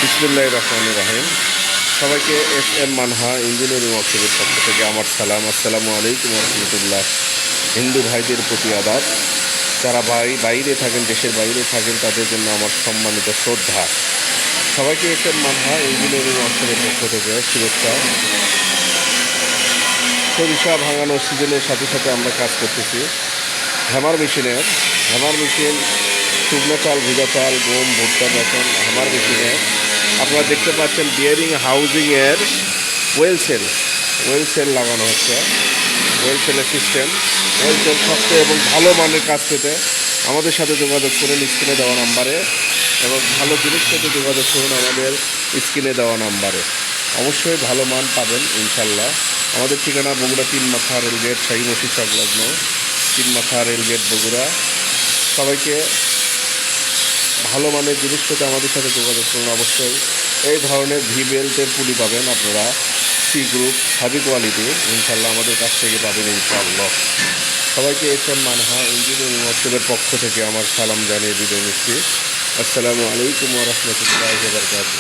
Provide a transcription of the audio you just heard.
বিসমিল্লাহির রহমানির রহিম। সবাইকে এস এম মানহা ইঞ্জিনিয়ারিং ওয়ার্কশপের পক্ষ থেকে আমার সালাম। আসসালামু আলাইকুম রহমতুল্লাহ। হিন্দু ভাইদের প্রতি আদাব। যারা বাইরে থাকেন, দেশের বাইরে থাকেন, তাদের জন্য আমার সম্মানিত শ্রদ্ধা। সবাইকে এস এম মানহা ইঞ্জিনিয়ারিং ওয়ার্কশপের পক্ষ থেকে শুভেচ্ছা। সরিষা ভাঙানোর সিজনের সাথে সাথে আমরা কাজ করতেছি হ্যামার মেশিন, শুকনো চাল, ভেজা চাল, গম, ভুট্টা, বেসন, হ্যামার মেশিনের আপনারা দেখতে পাচ্ছেন বিয়ারিং হাউজিংয়ের ওয়েল সেল লাগানো হচ্ছে। ওয়েল সেলের সিস্টেম, ওয়েল সেল শক্ত এবং ভালো মানের কাজ পেতে আমাদের সাথে যোগাযোগ করুন স্ক্রিনে দেওয়া নাম্বারে, এবং ভালো জিনিস পেতে যোগাযোগ করুন আমাদের স্ক্রিনে দেওয়া নাম্বারে। অবশ্যই ভালো মান পাবেন ইনশাল্লাহ। আমাদের ঠিকানা বগুড়া 3 মাথা রেলগেট, শাহী মসজিদ সংলগ্ন 3 মাথা রেলগেট বগুড়া। সবাইকে ভালো মানের জিনিস পেতে আমাদের সাথে যোগাযোগ করুন। অবশ্যই এই ধরনের ভি বেল্টের পুলি পাবেন আপনারা, সি গ্রুপ, হাবি কোয়ালিটি ইনশাল্লাহ আমাদের কাছ থেকে পাবেন ইনশাআল্লাহ। সবাইকে এস এম মানহা ইঞ্জিনিয়ারিং ওয়ার্কশপের পক্ষ থেকে আমার সালাম জানিয়ে বিদায় নিচ্ছি। আসসালামু আলাইকুম ওয়া রাহমাতুল্লাহি ওয়া বারাকাতুহু।